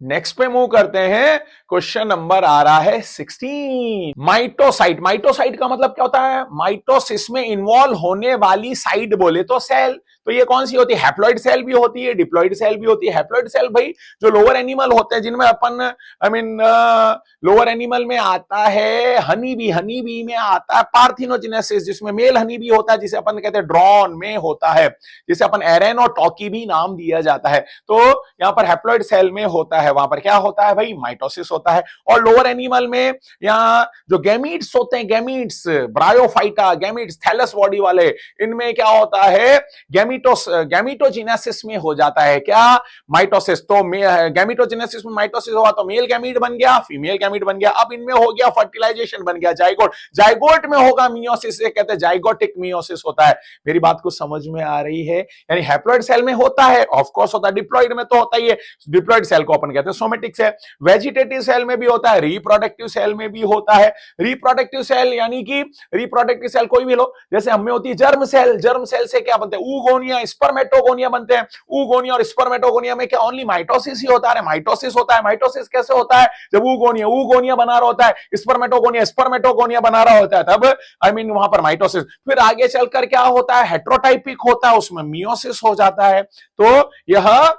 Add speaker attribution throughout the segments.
Speaker 1: Next पे move करते हैं। क्वेश्चन नंबर आ रहा है 16। माइटोसाइट, माइटोसाइट का मतलब क्या होता है? माइटोसिस में इन्वॉल्व होने वाली साइट बोले तो सेल। तो ये कौन सी होती है? हैप्लॉइड सेल भी होती है, डिप्लॉइड सेल भी होती है। हैप्लॉइड सेल भाई जो लोअर एनिमल होते हैं, जिनमें अपन आई मीन लोअर एनिमल में आता है हनी बी, हनी बी में आता है पार्थिनोजेनेसिस, जिसमें मेल हनी बी होता है, जिसे अपन कहते हैं ड्रॉन में होता है, जिसे अपन एरेन और टॉकी भी नाम दिया जाता है। तो यहां पर हैप्लॉइड सेल में होता है, वहां पर क्या होता है भाई? माइटोसिस होता है। और लोअर एनिमल में यहाँ जो गैमीट्स होते हैं, gametes, bryophyta, gametes, thallus body वाले, इनमें क्या होता है? गैमीटोजेनेसिस में हो जाता है क्या? माइटोसिस। तो गैमीटोजेनेसिस में माइटोसिस हुआ तो मेल गैमीट बन गया, फीमेल गैमीट बन गया। अब इनमें हो गया फर्टिलाइजेशन, बन गया जाइगोट। जाइगोट में होगा मियोसिस, से कहते हैं जाइगोटिक मियोसिस होता है। मेरी बात को समझ में आ रही है? यानी हैप्लॉइड सेल में होता है, ऑफ कोर्स होता है, डिप्लॉइड में तो होता ही है। डिप्लॉइड सेल को अपन कहते हैं सोमेटिक सेल। वेजिटेटिव सेल में भी होता है, रिप्रोडक्टिव सेल में भी होता है। रिप्रोडक्टिव सेल यानी कि रिप्रोडक्टिव सेल कोई भी लो, जैसे हमें होती है जर्म सेल। जर्म सेल से क्या बनते हैं? ऊगोनिया, स्पर्मेटोगोनिया बनते हैं। ऊगोनिया और स्पर्मेटोगोनिया में क्या ओनली माइटोसिस ही होता है? माइटोसिस होता है। माइटोसिस कैसे होता है? जब ऊगोनिया बना रहा होता है, स्पर्मेटोगोनिया बना रहा होता है, तब आई मीन वहां पर माइटोसिस। फिर आगे चलकर क्या होता है? हेट्रोटाइपिक होता है, उसमें मियोसिस हो जाता है। तो यह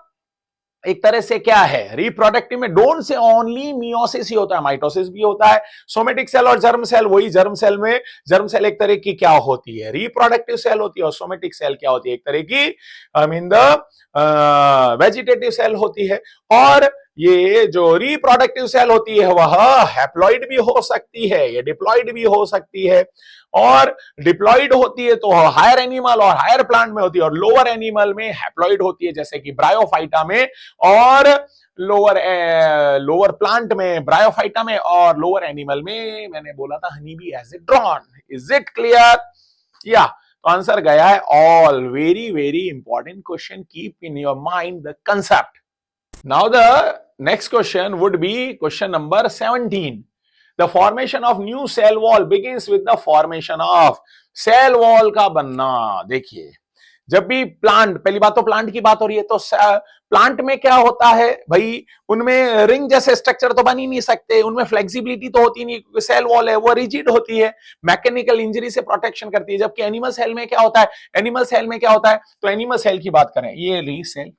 Speaker 1: एक तरह से क्या है? रिप्रोडक्टिव में डोंट से ओनली मियोसिस ही होता है, माइटोसिस भी होता है। सोमेटिक सेल और जर्म सेल, वही जर्म सेल में, जर्म सेल एक तरह की क्या होती है? रिप्रोडक्टिव सेल होती है। और सोमेटिक सेल क्या होती है? एक तरह की I mean the vegetative cell होती है। और ये जो रिप्रोडक्टिव सेल होती है वह हैप्लॉइड भी हो सकती है, ये डिप्लॉइड भी हो सकती है। और डिप्लॉइड होती है तो हायर एनिमल और हायर प्लांट में होती है, और लोअर एनिमल में हैप्लॉइड होती है, जैसे कि ब्रायोफाइटा में, और लोअर प्लांट में ब्रायोफाइटा में, और लोअर एनिमल में मैंने बोला था honey bee as a drone. Is it clear? या तो आंसर गया है all. Very very important question, keep in your mind the concept. Now the next question would be question number 17। The formation of new cell wall begins with the formation of cell wall का बनना। देखिए, जब भी plant, पहली बात तो plant की बात हो रही है, तो प्लांट में क्या होता है भाई? उनमें रिंग जैसे स्ट्रक्चर तो बन ही नहीं सकते, उनमें फ्लेक्सिबिलिटी तो होती नहीं, क्योंकि सेल वॉल है वो रिजिड होती है, मैकेनिकल इंजरी से प्रोटेक्शन करती है। जबकि एनिमल सेल में क्या होता है? एनिमल सेल में क्या होता है? तो एनिमल सेल की बात करें, ये रही सेल,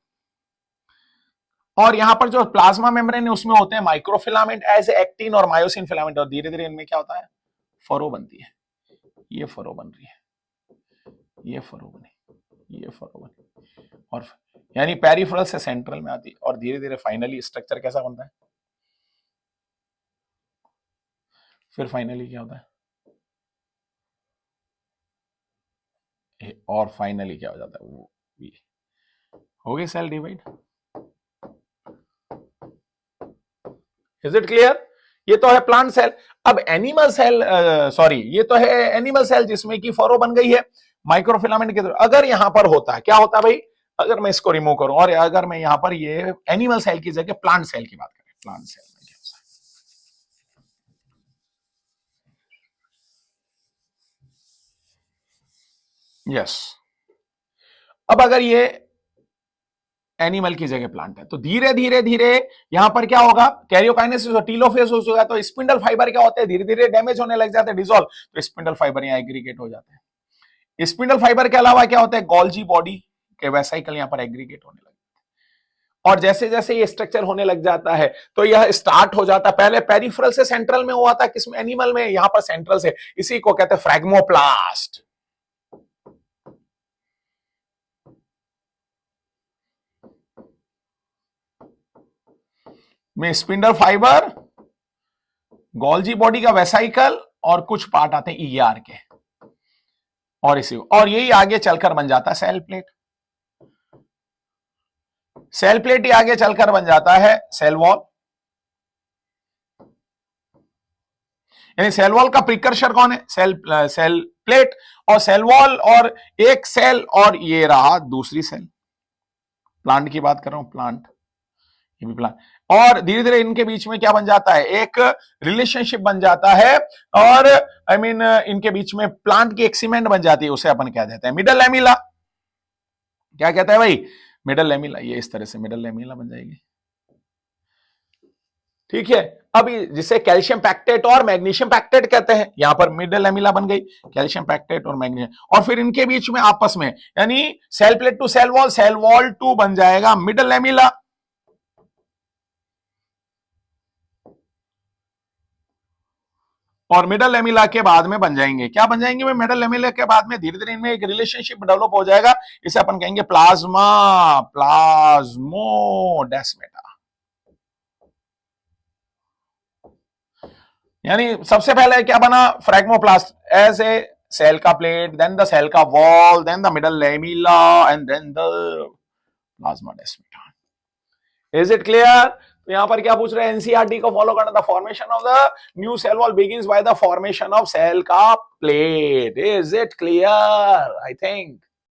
Speaker 1: और यहां पर जो प्लाज्मा मेम्ब्रेन है उसमें होते हैं माइक्रोफिलामेंट एज एक्टिन और मायोसिन फिलामेंट, और धीरे धीरे इनमें क्या होता है? फरो बनती है। ये फरो बन रही है, ये फरो बनी, ये फरो बनी, और यानी पेरिफेरल से सेंट्रल में आती है, और धीरे धीरे फाइनली स्ट्रक्चर कैसा बनता है? फिर फाइनली क्या होता है? और फाइनली क्या हो जाता है? वो हो गई cell divide. Is it clear? ये तो है प्लांट सेल। अब एनिमल सेल, सॉरी, ये तो है एनिमल सेल जिसमें की फरो बन गई है माइक्रोफिलामेंट के थ्रू। अगर यहां पर होता है, क्या होता है भाई? अगर मैं इसको रिमूव करूं और अगर मैं यहां पर ये एनिमल सेल की जगह प्लांट सेल की बात करें, प्लांट सेल में क्या होता है? यस। अब अगर ये एनिमल की जगह प्लांट है, तो धीरे धीरे धीरे यहां पर क्या होगा? कैरियोकाइनेसिस और टीलोफेज होगा, तो स्पिंडल फाइबर क्या होते हैं? धीरे धीरे डैमेज होने लग जाते हैं, डिसॉल्व, तो स्पिंडल फाइबर यहां एग्रीगेट हो जाते हैं। स्पिंडल फाइबर के अलावा क्या होता है? गोल्जी बॉडी के वेसाइकल यहां पर एग्रीगेट होने लगते हैं। और जैसे जैसे ये स्ट्रक्चर होने लग जाता है, तो यह स्टार्ट हो जाता है, पहले पेरिफेरल से सेंट्रल में हुआ था, किसमें? एनिमल में, यहां पर सेंट्रल से। इसी को कहते हैं फ्रैग्मोप्लास्ट। में स्पिंडल फाइबर, गोल्जी बॉडी का वेसाइकल, और कुछ पार्ट आते हैं ईआर के, और इसी, और यही आगे चलकर बन जाता है सेल प्लेट। सेल प्लेट ही आगे चलकर बन जाता है सेल वॉल। यानी सेल वॉल का प्रिकर्सर कौन है? सेल प्लेट और सेल वॉल, और एक सेल, और ये रहा दूसरी सेल। प्लांट की बात कर रहा हूं, प्लांट, ये भी प्लांट। और धीरे धीरे इनके बीच में क्या बन जाता है? एक रिलेशनशिप बन जाता है, और आई मीन इनके बीच में प्लांट की एक सीमेंट बन जाती है, उसे अपन क्या कहते हैं? Middle lamella. क्या कहता है भाई? Middle lamella. ये इस तरह से मिडल लैमिला बन जाएगी। ठीक है। अभी जिसे कैल्शियम पैक्टेट और मैग्नीशियम पैक्टेट कहते हैं, यहां पर मिडल एमिला बन गई, कैल्शियम पैक्टेट और मैग्नीशियम, और फिर इनके बीच में आपस में यानी cell plate to cell wall to बन जाएगा मिडल एमिला। और मिडल एमिला के बाद में बन जाएंगे, क्या बन जाएंगे मिडल एमिला के बाद में, धीरे धीरे इनमें एक रिलेशनशिप डेवलप हो जाएगा, इसे अपन कहेंगे प्लाज्मा प्लाज्मोडेस्मेटा। यानी सबसे पहले क्या बना, फ्रैग्मोप्लास्ट एज ए सेल का प्लेट, देन द सेल का wall, then the middle lamella and then the plasmodesmata. Is it clear? तो यहां पर क्या पूछ रहे हैं, एनसीईआरटी को फॉलो करना, the formation of the new cell wall begins by the formation of cell का plate. Is it clear? I think